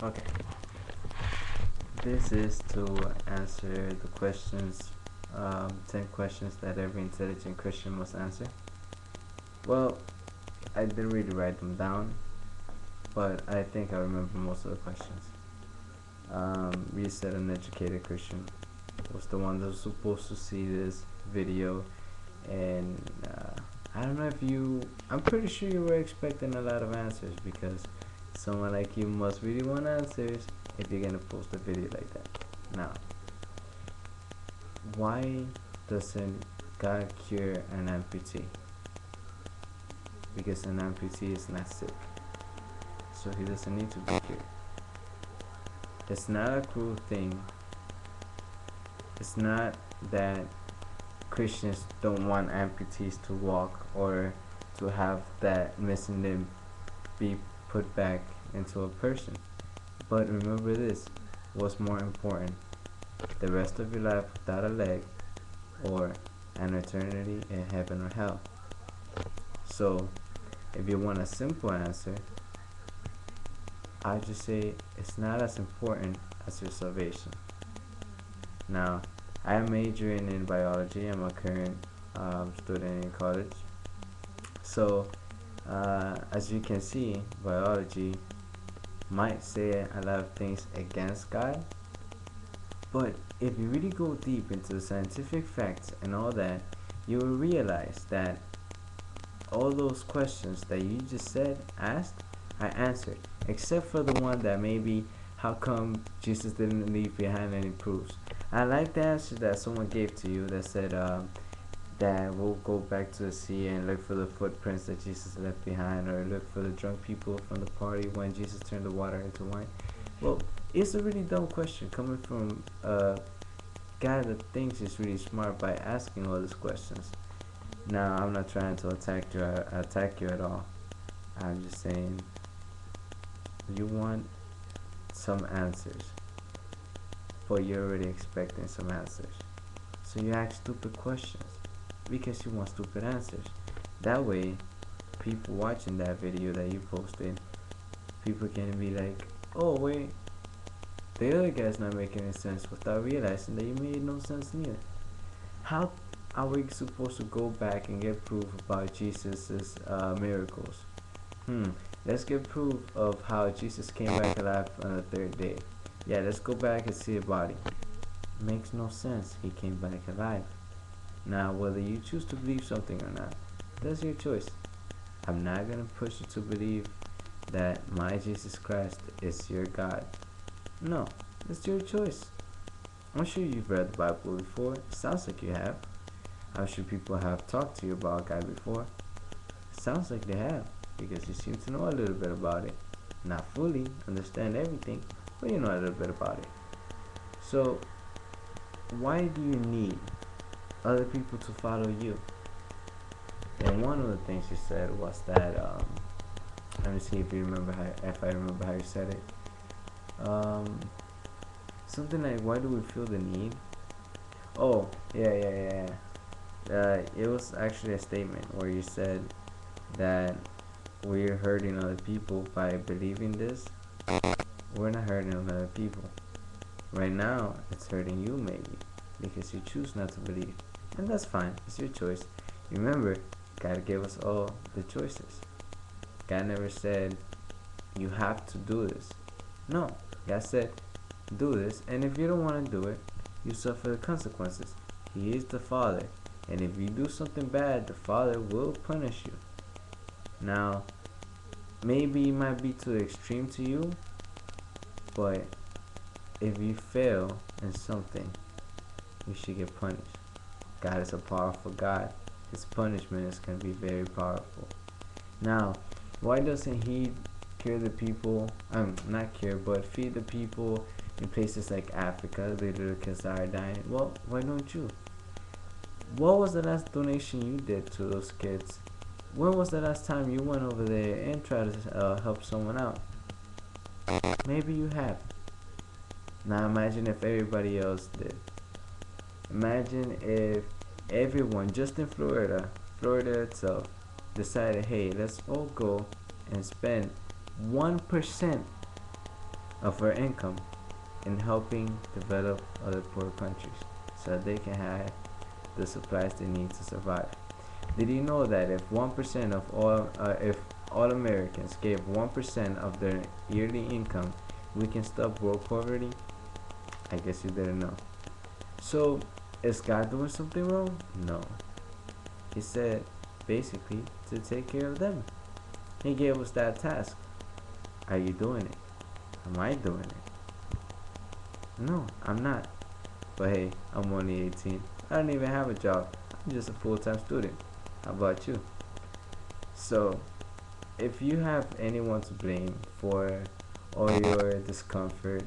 Okay, this is to answer the questions, 10 questions that every intelligent Christian must answer. Well, I didn't really write them down, but I think I remember most of the questions. You said an educated Christian was the one that was supposed to see this video, and I don't know if I'm pretty sure you were expecting a lot of answers because someone like you must really want answers if you're gonna post a video like that. Now, why doesn't God cure an amputee? Because an amputee is not sick, so he doesn't need to be cured. It's not a cruel thing. It's not that Christians don't want amputees to walk or to have that missing limb be put back into a person. But remember this, what's more important, the rest of your life without a leg or an eternity in heaven or hell? So if you want a simple answer, I just say it's not as important as your salvation. Now, I am majoring in biology. I'm a current student in college. So, as you can see, biology might say a lot of things against God, but if you really go deep into the scientific facts and all that, you will realize that all those questions that you just asked, I answered, except for the one that maybe how come Jesus didn't leave behind any proofs. I like the answer that someone gave to you that said that we'll go back to the sea and look for the footprints that Jesus left behind, or look for the drunk people from the party when Jesus turned the water into wine. Well, it's a really dumb question coming from a guy that thinks he's really smart by asking all these questions. Now, I'm not trying to attack you at all. I'm just saying you want some answers, but you're already expecting some answers. So you ask stupid questions because you want stupid answers. That way, people watching that video that you posted, people can be like, oh wait, the other guy's not making any sense, without realizing that you made no sense neither. How are we supposed to go back and get proof about Jesus's miracles? Let's get proof of how Jesus came back alive on the third day. Yeah, let's go back and see a body. Makes no sense. He came back alive. Now, whether you choose to believe something or not, that's your choice. I'm not gonna push you to believe that my Jesus Christ is your God. No, it's your choice. I'm sure you've read the Bible before. It sounds like you have. I'm sure people have talked to you about God before. It sounds like they have, because you seem to know a little bit about it. Not fully understand everything, but you know a little bit about it. So, why do you need other people to follow you? And one of the things you said was that, let me see if I remember how you said it. Something like, why do we feel the need? Oh, yeah. It was actually a statement where you said that we're hurting other people by believing this. We're not hurting other people. Right now, it's hurting you maybe because you choose not to believe. And that's fine, it's your choice. Remember, God gave us all the choices. God never said, you have to do this. No, God said, do this, and if you don't want to do it, you suffer the consequences. He is the Father, and if you do something bad, the Father will punish you. Now, maybe it might be too extreme to you, but if you fail in something, you should get punished. God is a powerful God. His punishment is going to be very powerful. Now, why doesn't He cure the people? Not cure, but feed the people in places like Africa, the little kids that are dying? Well, why don't you? What was the last donation you did to those kids? When was the last time you went over there and tried to help someone out? Maybe you have. Now imagine if everybody else did. Imagine if everyone just in Florida itself, decided, hey, let's all go and spend 1% of our income in helping develop other poor countries so that they can have the supplies they need to survive. Did you know that if all Americans gave 1% of their yearly income, we can stop world poverty? I guess you didn't know. So, is God doing something wrong? No. He said basically to take care of them. He gave us that task. Are you doing it? Am I doing it? No, I'm not. But hey, I'm only 18. I don't even have a job. I'm just a full-time student. How about you? So, if you have anyone to blame for all your discomfort,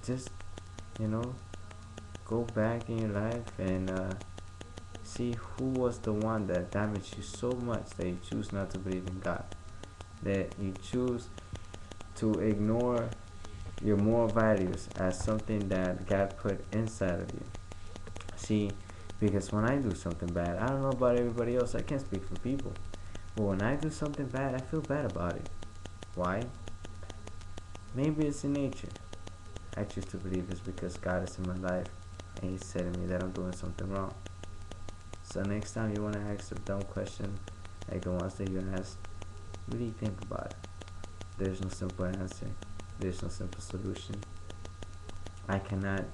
just, you know, go back in your life and see who was the one that damaged you so much that you choose not to believe in God, that you choose to ignore your moral values as something that God put inside of you. See, because when I do something bad, I don't know about everybody else, I can't speak for people, but when I do something bad, I feel bad about it. Why? Maybe it's in nature. I choose to believe it's because God is in my life and He's telling me that I'm doing something wrong. So next time you want to ask a dumb question like the ones that you asked, really think about it. There's no simple answer. There's no simple solution. I cannot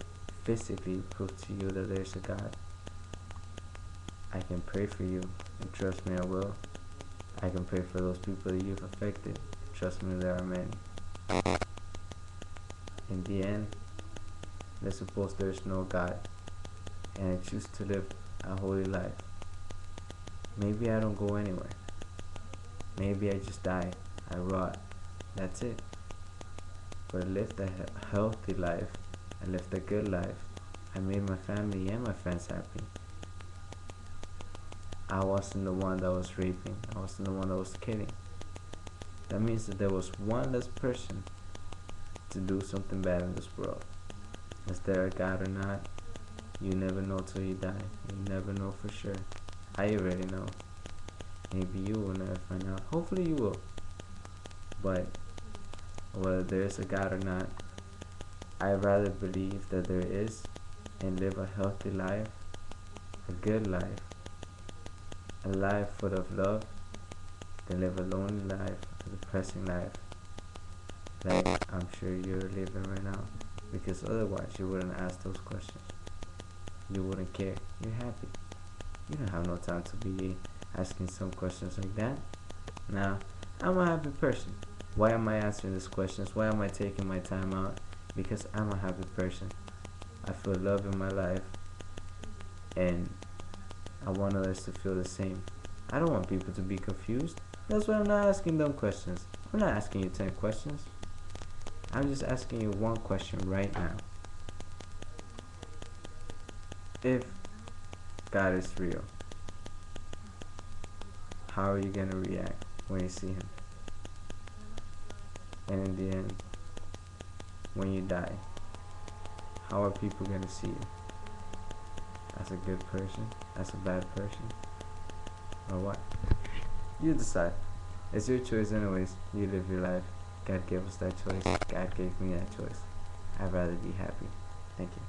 physically prove to you that there's a God. I can pray for you, and trust me, I will. I can pray for those people that you've affected. Trust me, there are many. In the end, let's suppose there's no God, and I choose to live a holy life. Maybe I don't go anywhere. Maybe I just die. I rot. That's it. But I lived a healthy life. I lived a good life. I made my family and my friends happy. I wasn't the one that was raping. I wasn't the one that was killing. That means that there was one less person to do something bad in this world. Is there a God or not? You never know till you die. You never know for sure. I already know. Maybe you will never find out. Hopefully you will. But whether there is a God or not, I'd rather believe that there is and live a healthy life, a good life, a life full of love, than live a lonely life, a depressing life, like I'm sure you're living right now. Because otherwise you wouldn't ask those questions. You wouldn't care. You're happy. You don't have no time to be asking some questions like that. Now, I'm a happy person. Why am I answering these questions? Why am I taking my time out? Because I'm a happy person. I feel love in my life, and I want others to feel the same. I don't want people to be confused. That's why I'm not asking them questions. I'm not asking you 10 questions. I'm just asking you one question right now. If God is real, how are you going to react when you see Him? And in the end, when you die, how are people going to see you? As a good person? As a bad person? Or what? You decide. It's your choice anyways. You live your life. God gave us that choice. God gave me that choice. I'd rather be happy. Thank you.